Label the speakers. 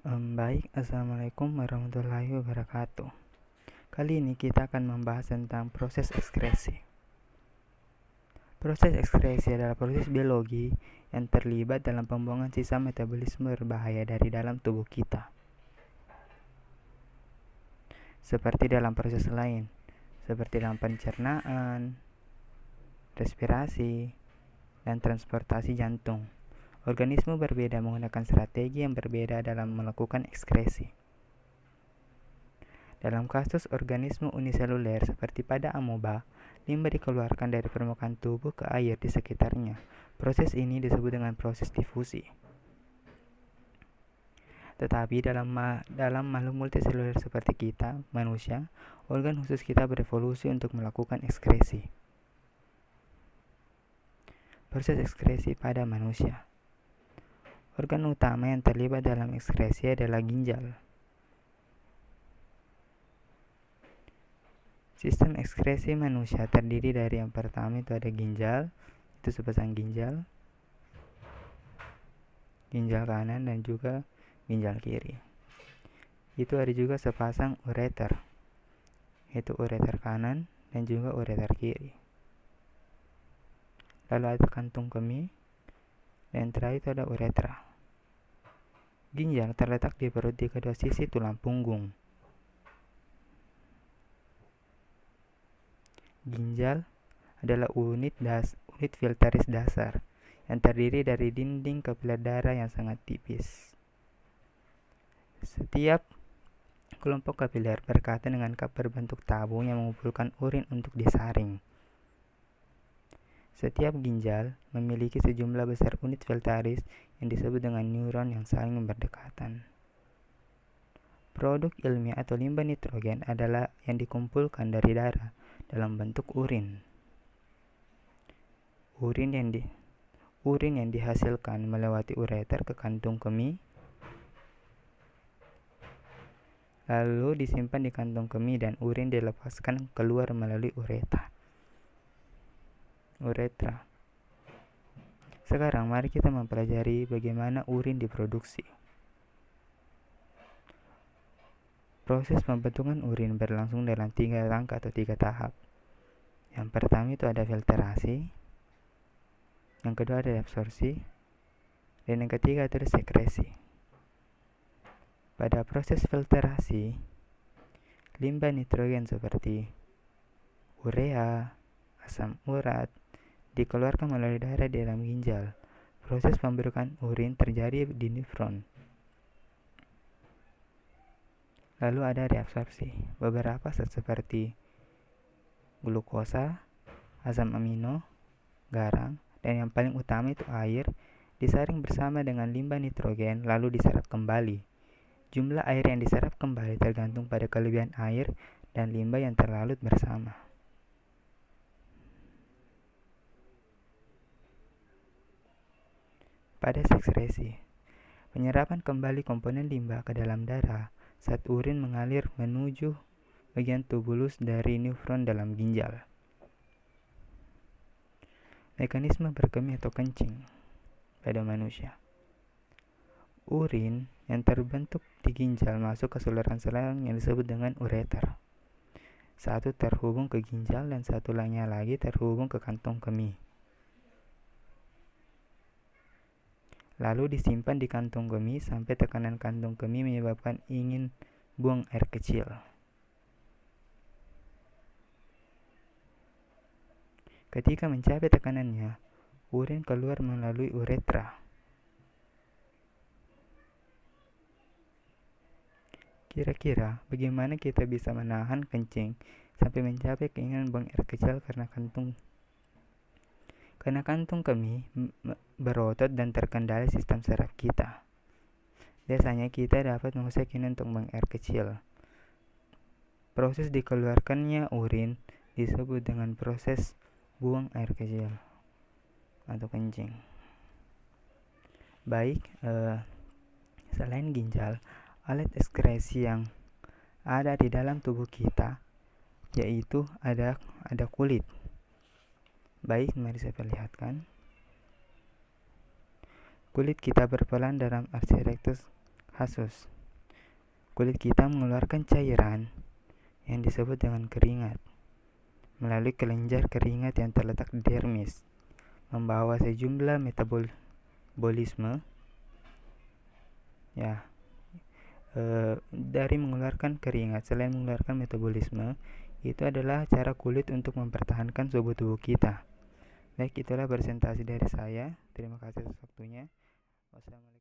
Speaker 1: Assalamualaikum warahmatullahi wabarakatuh. Kali ini kita akan membahas tentang proses ekskresi. Proses ekskresi adalah proses biologi yang terlibat dalam pembuangan sisa metabolisme berbahaya dari dalam tubuh kita. Seperti dalam proses lain, seperti dalam pencernaan, respirasi, dan transportasi jantung. Organisme berbeda menggunakan strategi yang berbeda dalam melakukan ekskresi. Dalam kasus organisme uniseluler seperti pada amoeba, limba dikeluarkan dari permukaan tubuh ke air di sekitarnya. Proses ini disebut dengan proses difusi. Tetapi dalam makhluk multiseluler seperti kita, manusia, organ khusus kita berevolusi untuk melakukan ekskresi. Proses ekskresi pada manusia. Organ utama yang terlibat dalam ekskresi adalah ginjal. Sistem ekskresi manusia terdiri dari yang pertama itu ada ginjal, itu sepasang ginjal kanan dan juga ginjal kiri. Itu ada juga sepasang ureter, yaitu ureter kanan dan juga ureter kiri. Lalu ada kantung kemih, dan terakhir itu ada uretra. Ginjal terletak di perut di kedua sisi tulang punggung. Ginjal adalah unit filteris dasar yang terdiri dari dinding kapiler darah yang sangat tipis. Setiap kelompok kapiler berkaitan dengan kap berbentuk tabung yang mengumpulkan urin untuk disaring. Setiap ginjal memiliki sejumlah besar unit filteris yang disebut dengan neuron yang saling berdekatan. Produk ilmiah atau limba nitrogen adalah yang dikumpulkan dari darah dalam bentuk urin. Urin yang dihasilkan melewati ureter ke kantung kemih, lalu disimpan di kantung kemih dan urin dilepaskan keluar melalui uretra. Sekarang mari kita mempelajari bagaimana urin diproduksi. Proses pembentukan urin berlangsung dalam 3 rangka atau 3 tahap. Yang pertama itu ada filtrasi, yang kedua ada absorpsi, dan yang ketiga itu ada sekresi. Pada proses filtrasi, limba nitrogen seperti urea, asam urat dikeluarkan melalui darah di dalam ginjal. Proses pembentukan urin terjadi di nefron. Lalu ada reabsorpsi. Beberapa zat seperti glukosa, asam amino, garam, dan yang paling utama itu air disaring bersama dengan limba nitrogen lalu diserap kembali. Jumlah air yang diserap kembali tergantung pada kelebihan air dan limba yang terlarut bersama. Pada sekresi, penyerapan kembali komponen limba ke dalam darah saat urin mengalir menuju bagian tubulus dari nefron dalam ginjal. Mekanisme berkemih atau kencing pada manusia. Urin yang terbentuk di ginjal masuk ke saluran-saluran yang disebut dengan ureter. Satu terhubung ke ginjal dan satu lainnya lagi terhubung ke kantong kemih. Lalu disimpan di kantong kemih sampai tekanan kantong kemih menyebabkan ingin buang air kecil. Ketika mencapai tekanannya, urin keluar melalui uretra. Kira-kira bagaimana kita bisa menahan kencing sampai mencapai keinginan buang air kecil karena kantung kemih berotot dan terkendali sistem saraf kita. Biasanya kita dapat menguasai keinginan untuk buang air kecil. Proses dikeluarkannya urin disebut dengan proses buang air kecil atau kencing. Selain ginjal, alat ekskresi yang ada di dalam tubuh kita yaitu ada kulit. Mari saya perlihatkan. Kulit kita berperan dalam arsi rectus kasus, kulit kita mengeluarkan cairan yang disebut dengan keringat melalui kelenjar keringat yang terletak di dermis, membawa sejumlah metabolisme dari mengeluarkan keringat. Selain mengeluarkan metabolisme, itu adalah cara kulit untuk mempertahankan suhu tubuh kita. Baik, itulah presentasi dari saya. Terima kasih atas waktunya. Wassalamualaikum.